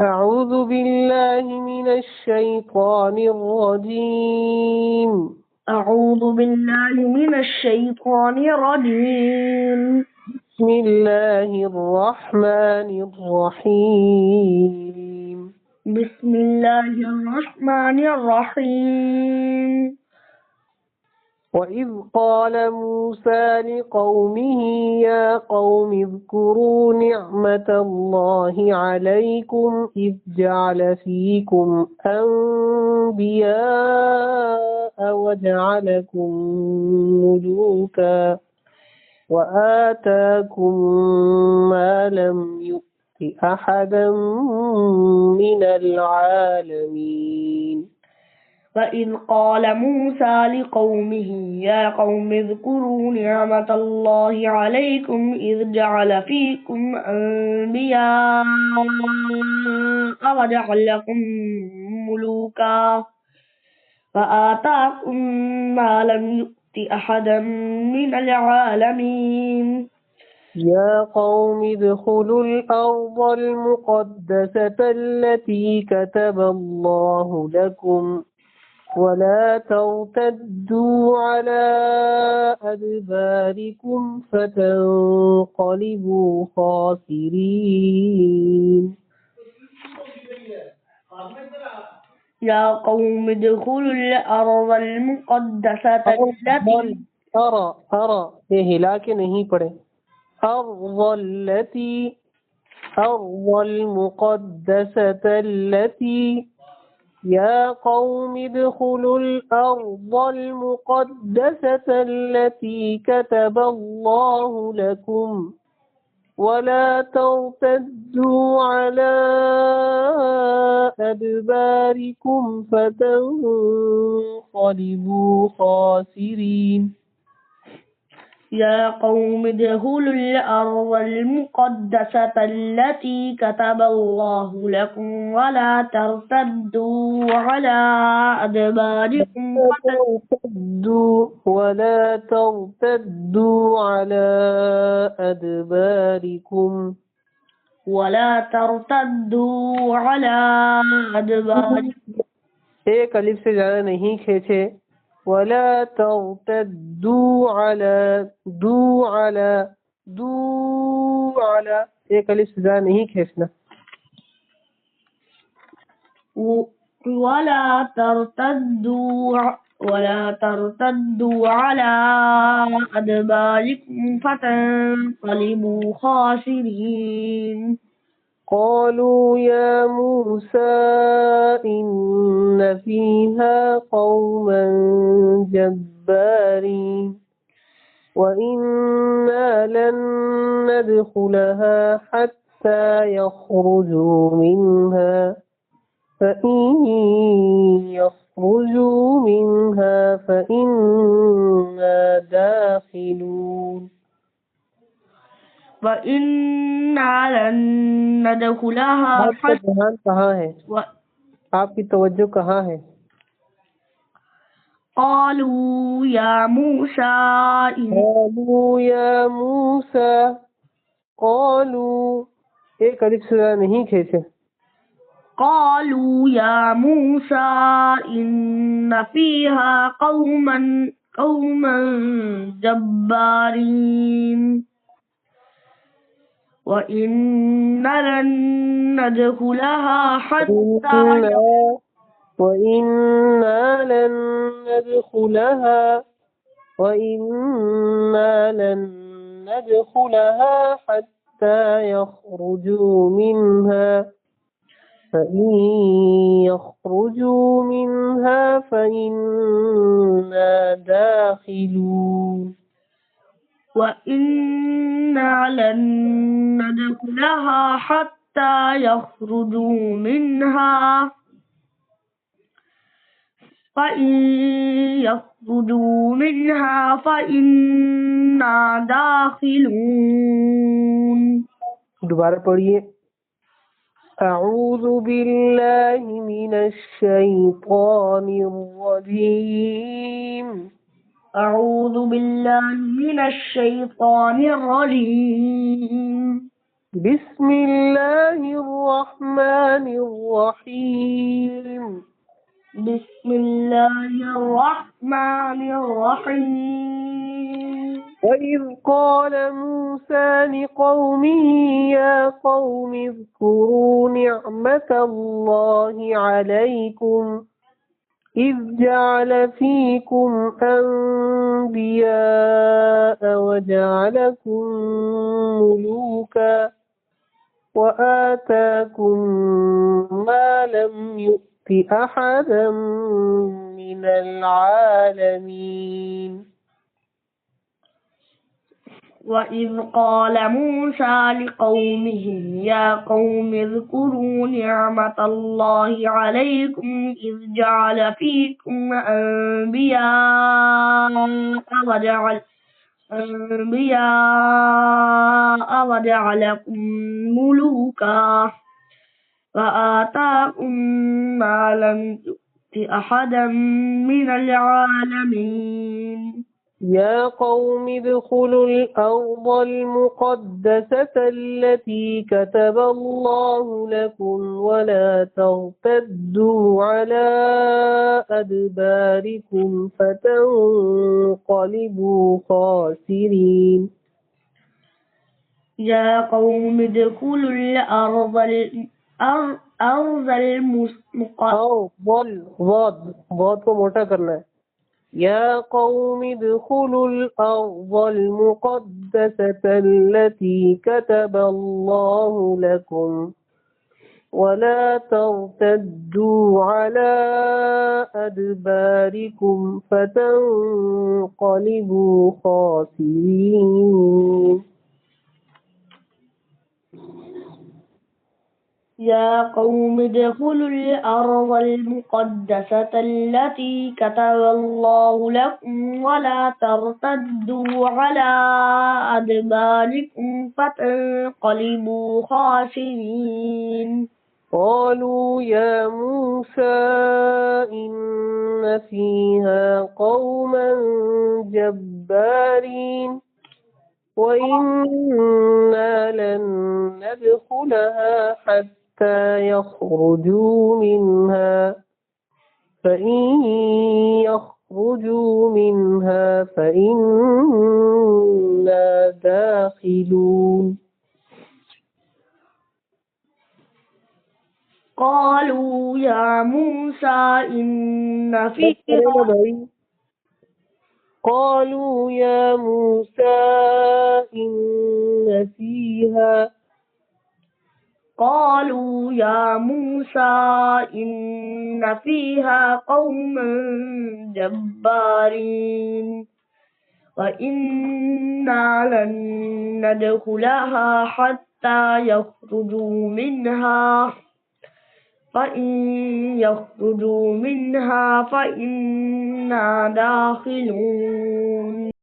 أعوذ بالله من الشيطان الرجيم. أعوذ بالله من الشيطان الرجيم. بسم الله الرحمن الرحيم. بسم الله الرحمن الرحيم. وإذ قال موسى لقومه يا قوم اذكروا نعمة الله عليكم إذ جعل فيكم أنبياء وجعلكم ملوكا وآتاكم ما لم يؤت أحدا من العالمين. وإذ قال موسى لقومه يا قوم اذكروا نعمة الله عليكم إذ جعل فيكم أنبياء وجعلكم ملوكا وآتاكم ما لم يؤت أحدا من العالمين. يا قوم ادخلوا الأرض المقدسة التي كتب الله لكم ولا ترتدوا على أدباركم فتنقلبوا خاسرين. يا قوم ادخلوا الأرض المقدسة التي أرى یہ ہلا کے نہیں پڑھے. أرض المقدسة التي يا قوم ادخلوا الأرض المقدسة التي كتب الله لكم ولا ترتدوا على أدباركم فتنقلبوا خاسرين. يا قوم ادخلوا الأرض المقدسة التي كتب الله لكم ولا ترتدوا على أدباركم ایک الف سے زیادہ نہیں کھینچے. ولا ترتدوا على ایک الف سے زیادہ نہیں کھینچنا. ولا ترتدوا على أدباركم فتنقلبوا خاسرين. قالوا يا موسى إن فيها قوما جبارين وإنا لن ندخلها حتى يخرجوا منها فإن يخرجوا منها فإنا داخلون. وَإِنَّا لَن نَّدْخُلَهَا دھیان کہاں ہے؟ آپ کی توجہ کہاں ہے؟ قالوا يا موسى ایک الف سے نہیں کھینچے. قالوا يا موسى إن فيها قوما جبارين وإنا لن ندخلها حتى يخرجوا منها فإن يخرجوا منها فإنا داخلون. وإنا لن ندخلها حتى يخرجوا منها فإن يخرجوا منها فإنا داخلون. دوبارہ پڑھیے. أعوذ بالله من الشيطان الرجيم. أعوذ بالله من الشيطان الرجيم. بسم الله الرحمن الرحيم بسم الله الرحمن الرحيم وإذ قال موسى لقومه يا قوم اذكروا نعمة الله عليكم إذ جعل فيكم أنبياء وجعلكم ملوكا وآتاكم ما لم يؤت أحدا من العالمين وإذ قال موسى لقومه يا قوم اذكروا نعمة الله عليكم إذ جعل فيكم أنبياء وجعلكم ملوكا وآتاكم ما لم يؤت أحدا من العالمين يا قوم ادخلوا الأرض المقدسة التي كتب الله لكم ولا ترتدوا على أدباركم فتنقلبوا خاسرين يا قوم ادخلوا الأرض ضاد کو موٹا کرنا ہے يا قوم ادخلوا الأرض المقدسة التي كتب الله لكم ولا ترتدوا على أدباركم فتنقلبوا خاسرين يا قوم ادخلوا الأرض المقدسة التي كتب الله لكم ولا ترتدوا على أدباركم فتنقلبوا خاسرين قالوا يا موسى إن فيها قوما جبارين وإنا لن ندخلها حتى يخرجوا منها فإن يخرجوا منها فإنا داخلون قالوا يا موسى إن فيها قوما جبارين وإنا لن ندخلها حتى يخرجوا منها فإن يخرجوا منها فإنا داخلون